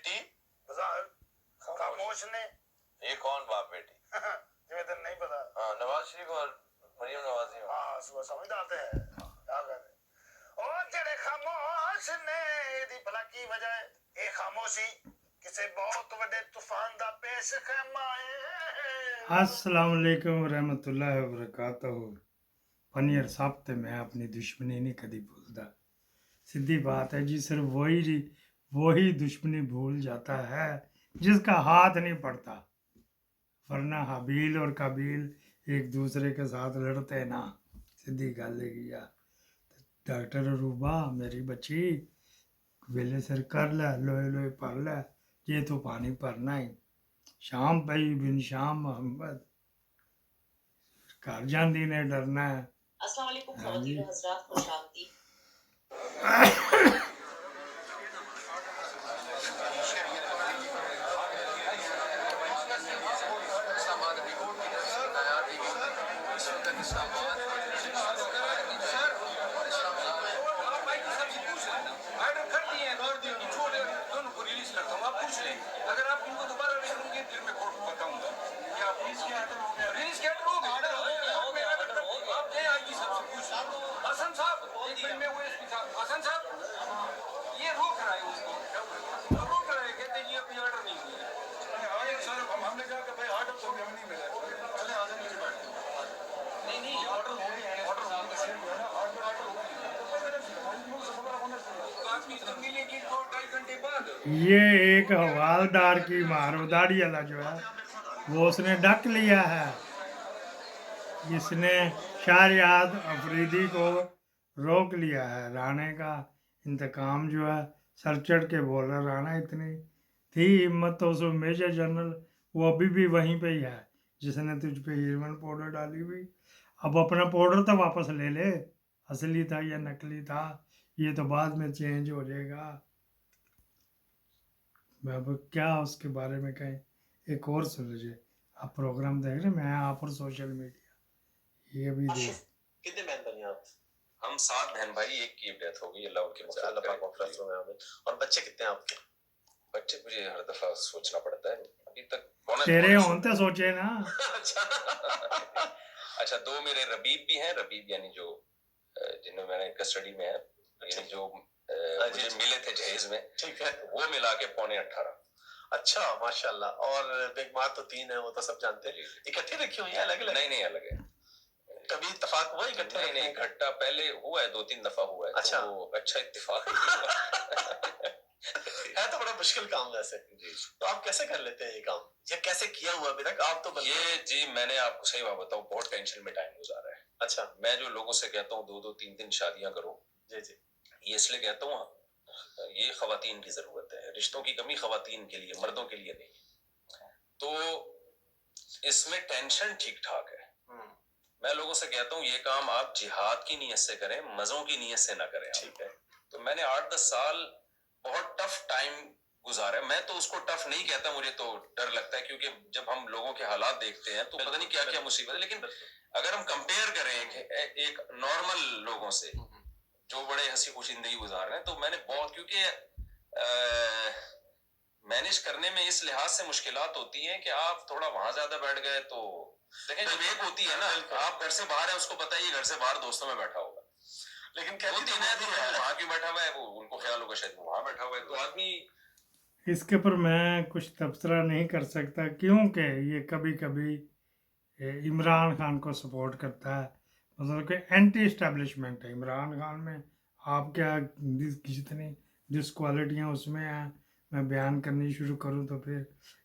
بیٹی خاموش نے یہ کون باپ بیٹی جو ادھر نہیں پتا. ہاں نواز شریف اور مریم نوازی. ہاں صبح سمجھ آتے ہیں کیا کر رہے. اور جڑے خاموش نے دی بھلا کی وجہ ہے اے خاموشی کسی بہت بڑے طوفان دا پیش خیمہ ہے. السلام علیکم ورحمۃ اللہ وبرکاتہ. پنیر صاحب تے میں اپنی دشمنی نہیں کدی بھولتا. سیدھی بات ہے جی، صرف وہی دشمنی بھول جاتا ہے جس کا ہاتھ نہیں پڑتا، ورنہ حابیل اور قابیل ایک دوسرے کے ساتھ لڑتے نا. سیدھی گل ہے. ڈاکٹر روبا میری بچی ویلے سر کر لے، لوہے لوہے پڑ لے، یہ تو پانی پرنا ہی. شام پئی بن شام محمد گھر جاندی نے ڈرنا ہے. السلام علیکم خواتین و حضرات، خوش آمدید. اگر آپ ان کو دوبارہ ریلیز گے پھر میں کورٹ کو بتاؤں گا کہ آپ ریلیز کیا ریلیز کیا آپ گئے آئی جی صاحب سے پوچھ. حسن صاحب ایک منٹ میں ہوئے حسن صاحب یہ روک رہا ہے اس کو روک رہا ہے، کہتے ہیں یہ ابھی آرڈر نہیں ہوا. سر ہم نے کہا کہ بھائی آرڈر تو ہمیں نہیں ملا. چلے آدھے نیچے بیٹھتے ہیں. نہیں آرڈر ہو گیا ہے. آرڈر ہو گیا آرڈر ہو گیا. یہ ایک حوالدار کی مارورداری والا جو ہے وہ اس نے ڈک لیا ہے. اس نے شہریار افریدی کو روک لیا ہے. رانے کا انتقام جو ہے سر چڑھ کے بول رہا. رانا اتنی تھی ہمت تو اس میجر جنرل وہ ابھی بھی وہیں پہ ہی ہے جس نے تجھ پہ ہیروئن پاؤڈر ڈالی ہوئی. اب اپنا پاؤڈر تو واپس لے لے، اصلی تھا یا نکلی تھا یہ تو بعد میں چینج ہو جائے گا. اب کیا اس کے بارے میں کہیں. ایک اور سن لیجیے، آپ پروگرام دیکھ رہے ہیں میں آپ اور سوشل میڈیا یہ بھی دیکھ. کتنے بہن بھائی آپ؟ ہم 7 بہن بھائی، ایک کی ڈیتھ ہو گئی، اللہ ان کی اللہ پاک مغفرت فرمائے. اور بچے کتنے ہیں آپ کے؟ بچے مجھے ہر دفعہ سوچنا پڑتا ہے، ابھی تک تیرے ہونتے سوچے نا. اچھا 2 میرے ربیب بھی ہیں. ربیب یعنی جو جنہوں میں نے کسٹڈی میں ہے، یعنی جو مجھے ملے تھے جہیز میں، ٹھیک ہے، وہ ملا کے 18.25. اچھا ماشاء اللہ. اور بیگمات تو 3 ہیں، وہ تو سب جانتے ہیں. اکٹھے رکھی ہوئی ہیں الگ الگ؟ نہیں الگ ہے. کبھی اتفاق ہوا اکٹھے؟ نہیں اکٹھا پہلے ہوا ہے 2-3 دفعہ ہوا ہے. اچھا اچھا اتفاق ہے تو بڑا مشکل کام ویسے. جی تو آپ کیسے کر لیتے ہیں یہ کام، یا کیسے کیا ہوا ابھی تک آپ تو؟ یہ جی میں نے آپ کو صحیح بات بتاؤں، بہت ٹینشن میں ٹائم گزارا ہے. اچھا میں جو لوگوں سے کہتا ہوں 2-3 شادیاں کرو، جی جی یہ اس لیے کہتا ہوں یہ خواتین کی ضرورت ہے. رشتوں کی کمی خواتین کے لیے، مردوں کے لیے نہیں. تو اس میں ٹینشن ٹھیک ٹھاک ہے. میں لوگوں سے کہتا ہوں یہ کام آپ جہاد کی نیت سے کریں، مزوں کی نیت سے نہ کریں. ٹھیک ہے. تو میں نے 8-10 سال بہت ٹف ٹائم گزارا. میں تو اس کو ٹف نہیں کہتا، مجھے تو ڈر لگتا ہے کیونکہ جب ہم لوگوں کے حالات دیکھتے ہیں تو پتہ نہیں کیا کیا مصیبت ہے. لیکن اگر ہم کمپیئر کریں ایک نارمل لوگوں سے جو بڑے ہنسی خوشی زندگی گزار رہے ہیں، تو میں نے بہت، کیونکہ مینج کرنے میں اس لحاظ سے مشکلات ہوتی ہیں کہ آپ تھوڑا وہاں زیادہ بیٹھ گئے تو دیکھیں جب ایک ہوتی ہے نا، آپ گھر سے باہر ہیں اس کو پتہ ہی گھر سے باہر دوستوں میں بیٹھا ہوگا، لیکن وہاں کیوں بیٹھا ہوا ہے، وہ ان کو خیال ہوگا شاید وہاں بیٹھا ہوا ہے. تو آدمی اس کے پر میں کچھ تبصرہ نہیں کر سکتا کیونکہ یہ کبھی کبھی عمران خان کو سپورٹ کرتا ہے. مطلب کہ اینٹی اسٹیبلشمنٹ ہے عمران خان میں. آپ کیا جتنی ڈسکوالٹیاں اس میں ہیں میں بیان کرنی شروع کروں تو پھر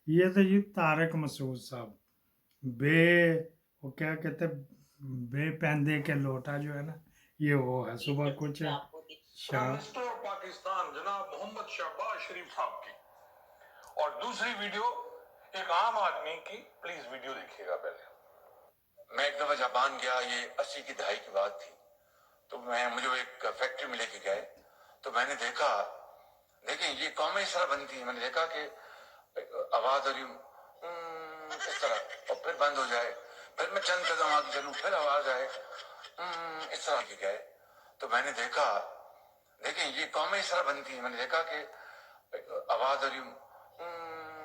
یہ تو یہ طارق مسعود صاحب وہ کیا کہتے بے پیندے کے لوٹا جو ہے نا، یہ وہ ہے. صبح کچھ منسٹر آف پاکستان جناب محمد شہباز شریف صاحب کی، اور دوسری ویڈیو ایک عام آدمی کی. پلیز ویڈیو دیکھیے گا پہلے. میں ایک دفعہ جاپان گیا، یہ 80 کی دہائی کی بات تھی. تو مجھے ایک فیکٹری میں لے کے گئے تو میں نے دیکھا، دیکھیں یہ قومیں اس طرح بنتی ہیں. میں نے دیکھا کہ آواز ہو رہی اس طرح اور پھر بند ہو جائے، پھر میں چند قدم آگے چلوں پھر آواز آئے اس طرح کے گئے. تو میں نے دیکھا، دیکھیں یہ قومیں اس طرح بنتی ہیں. میں نے دیکھا کہ آواز ہو رہی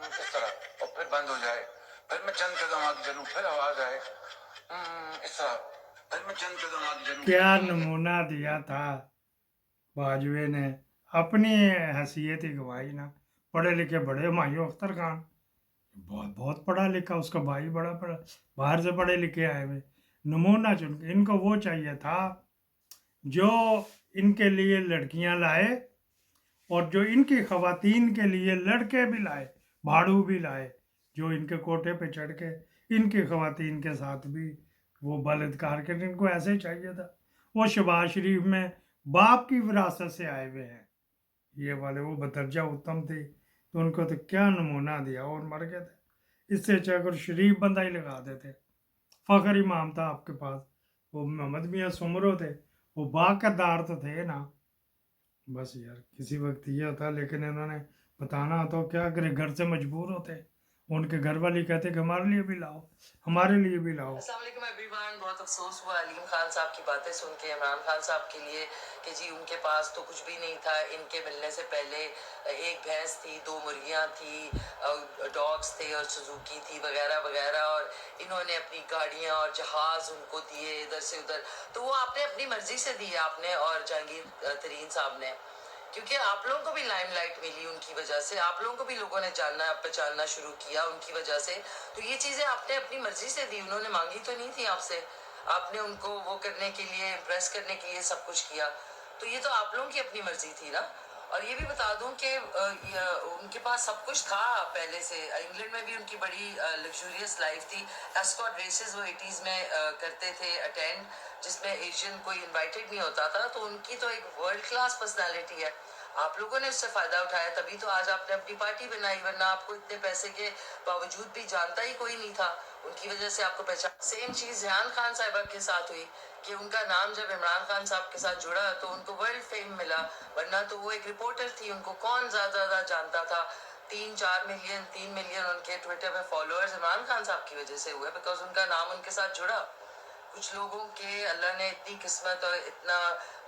اس طرح, اور پھر بند ہو جائے, پھر میں چند قدم آگے چلوں, پھر آواز آئے, اس طرح, پھر میں چند قدم آگے چلوں. کیا نمونہ دیا تھا باجوے نے, اپنی حیثیت ہی گوائی نا. پڑھے لکھے بڑے ہمایوں اختر خان, بہت پڑھا لکھا, اس کا بھائی بڑا پڑھا, باہر سے پڑھے لکھے آئے ہوئے, نمونہ چن کے. ان کو وہ چاہیے تھا جو ان کے لیے لڑکیاں لائے, اور جو ان کی خواتین کے لیے لڑکے بھی لائے, بھاڑو بھی لائے, جو ان کے کوٹے پہ چڑھ کے ان کی خواتین کے ساتھ بھی وہ بلاتکار کے. ان کو ایسے چاہیے تھا. وہ شہباز شریف میں باپ کی وراثت سے آئے ہوئے ہیں یہ والے, وہ بدرجہ اتم تھے, تو ان کو تو کیا نمونہ دیا, اور مر گئے تھے. اس سے اچھا اگر شریف بندہ ہی لگا دیتے. فخر امام تھا آپ کے پاس, وہ محمد میاں سمرو تھے, وہ باکردار تو تھے نا. بس یار کسی وقت یہ ہوتا, لیکن انہوں نے بتانا تو کیا کرے, گھر سے مجبور ہوتے. ان کے گھر والی کہتے کہ ہمارے لیے بھی لاؤ, ہمارے لیے بھی لاؤ. السلام علیکم ایوری ون. بہت افسوس ہوا علیم خان صاحب کی باتیں سن کے عمران خان صاحب کے لیے کہ جی ان کے پاس تو کچھ بھی نہیں تھا. ان کے ملنے سے پہلے ایک بھینس تھی, 2 مرغیاں تھی, ڈاگس تھے اور سوزوکی تھی وغیرہ وغیرہ, اور انہوں نے اپنی گاڑیاں اور جہاز ان کو دیے ادھر سے ادھر. تو وہ آپ نے اپنی مرضی سے دیے آپ نے اور جہانگیر ترین صاحب نے, کیونکہ آپ لوگوں کو بھی لائم لائٹ ملی ان کی وجہ سے, آپ لوگوں کو بھی لوگوں نے جاننا پہچاننا شروع کیا ان کی وجہ سے. تو یہ چیزیں آپ نے اپنی مرضی سے دی, انہوں نے مانگی تو نہیں تھی آپ سے. آپ نے ان کو وہ کرنے کے لیے, امپریس کرنے کے لیے سب کچھ کیا. تو یہ تو آپ لوگوں کی اپنی مرضی تھی نا. اور یہ بھی بتا دوں کہ ان کے پاس سب کچھ تھا پہلے سے. انگلینڈ میں بھی ان کی بڑی لگژوریس لائف تھی. ایسکارٹ ریسز وہ 80s میں کرتے تھے اٹینڈ, جس میں ایشین کوئی انوائٹڈ نہیں ہوتا تھا. تو ان کی تو ایک ورلڈ کلاس پرسنالٹی ہے. آپ لوگوں نے اس سے فائدہ اٹھایا, تبھی تو آج آپ نے اپنی پارٹی بنائی, ورنہ آپ کو اتنے پیسے کے باوجود بھی جانتا ہی کوئی نہیں تھا. ان کی وجہ سے آپ کو پہچان. سیم چیز ریحان خان صاحبہ کے ساتھ ہوئی کہ ان کا نام جب عمران خان صاحب کے ساتھ جڑا تو ان کو ورلڈ فیم ملا, ورنہ تو وہ ایک رپورٹر تھی, ان کو کون زیادہ جانتا تھا. 3 ملین ان کے ٹویٹر پہ فالوورز عمران خان صاحب کی وجہ سے ہوئے, بیکاز ان کا نام ان کے ساتھ جڑا. کچھ لوگوں کے اللہ نے اتنی قسمت اور اتنا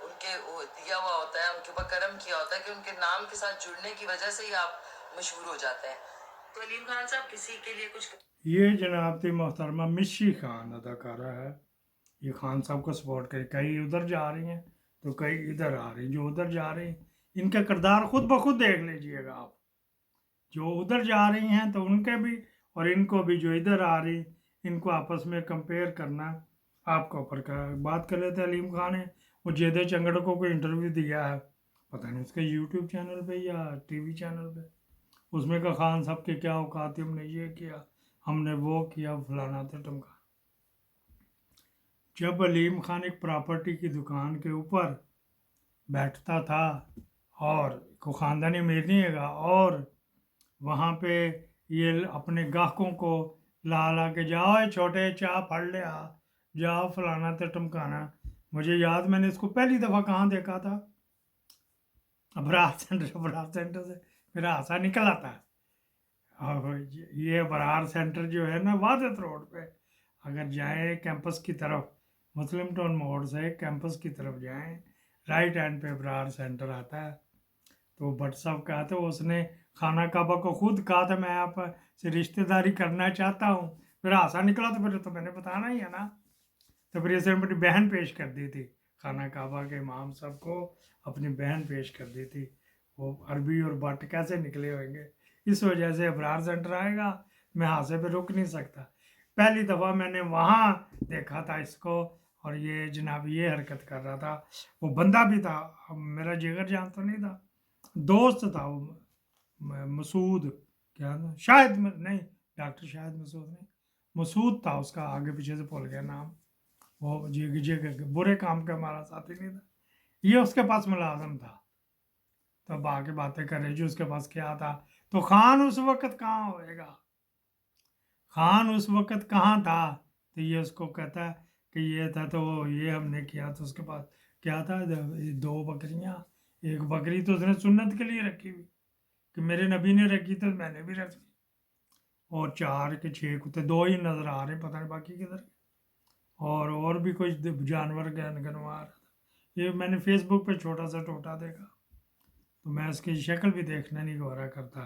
ان کے دیا ہوا ہوتا ہے, ان کے اوپر کرم کیا ہوتا ہے کہ ان کے نام کے ساتھ جڑنے کی وجہ سے ہی آپ مشہور ہو جاتے ہیں. تو علیم خان صاحب کسی کے لیے کچھ. یہ جناب تھی محترمہ مشی خان اداکارہ ہے, یہ خان صاحب کو سپورٹ کرے. کئی ادھر جا رہی ہیں تو کئی ادھر آ رہی ہیں. جو ادھر جا رہی ہیں ان کا کردار خود بخود دیکھ لیجئے گا آپ. جو ادھر جا رہی ہیں تو ان کے بھی, اور ان کو بھی جو ادھر آ رہی, ان کو آپس میں کمپیئر کرنا آپ کو اوپر کا. بات کر رہے تھے علیم خان نے, وہ جیدے چنگڑکو کو انٹرویو دیا ہے, پتہ نہیں اس کے یوٹیوب چینل پہ یا ٹی وی چینل پہ. اس میں کہ خان صاحب کے کیا اوقات تھے, ہم نے یہ کیا, ہم نے وہ کیا, فلانا تھا ٹمکا. جب علیم خان ایک پراپرٹی کی دکان کے اوپر بیٹھتا تھا, اور کو خاندانی امیر نہیں ہے گا, اور وہاں پہ یہ اپنے گاہکوں کو لا کے جاؤ چھوٹے چاہ پھڑ لے آ, جاؤ فلانا تے ٹمکانا. مجھے یاد, میں نے اس کو پہلی دفعہ کہاں دیکھا تھا, ابرار سینٹر سے میرا ہاسا نکل آتا ہے. یہ ابرار سینٹر جو ہے نا وادت روڈ پہ, اگر جائیں کیمپس کی طرف, مسلم ٹاؤن موڑ سے کیمپس کی طرف جائیں, رائٹ ہینڈ پہ ابرار سینٹر آتا ہے. تو بٹ صاحب کہا تھا, اس نے خانہ کعبہ کو خود کہا تھا میں آپ سے رشتہ داری کرنا چاہتا ہوں. پھر ہاسا نکلا تو پھر تو میں نے بتانا ہی ہے نا. تو پھر اسے اپنی بہن پیش کر دی تھی, خانہ کعبہ کے امام صاحب کو اپنی بہن پیش کر دی تھی. وہ عربی اور بٹ کیسے نکلے ہوئیں گے, اس وجہ سے ابرار سینٹر آئے گا, میں ہاسے پہ رک نہیں سکتا. پہلی دفعہ میں نے وہاں دیکھا تھا اس کو, اور یہ جناب یہ حرکت کر رہا تھا. وہ بندہ بھی تھا, میرا جگر جان تو نہیں تھا, دوست تھا وہ, مسعود کیا نا, شاید نہیں, ڈاکٹر شاید مسعود نہیں, مسعود تھا اس کا, آگے پیچھے سے بھول گیا نام. وہ جگر برے کام کا ہمارا ساتھی نہیں تھا, یہ اس کے پاس ملازم تھا. تب آ کے باتیں کر رہے جو اس کے پاس کیا تھا. تو خان اس وقت کہاں ہوئے گا, خان اس وقت کہاں تھا. تو یہ اس کو کہتا ہے کہ یہ تھا, تو یہ ہم نے کیا, تو اس کے پاس کیا تھا, 2 بکریاں, ایک بکری تو اس نے سنت کے لیے رکھی ہوئی کہ میرے نبی نے رکھی تو میں نے بھی رکھی, اور 4 کے 6 کتے, 2 ہی نظر آ رہے, پتہ نہیں باقی کدھر. اور بھی کچھ جانور گنوا رہا تھا. یہ میں نے فیس بک پہ چھوٹا سا ٹوٹا دیکھا, تو میں اس کی شکل بھی دیکھنا نہیں گورا کرتا,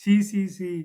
CCC,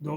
2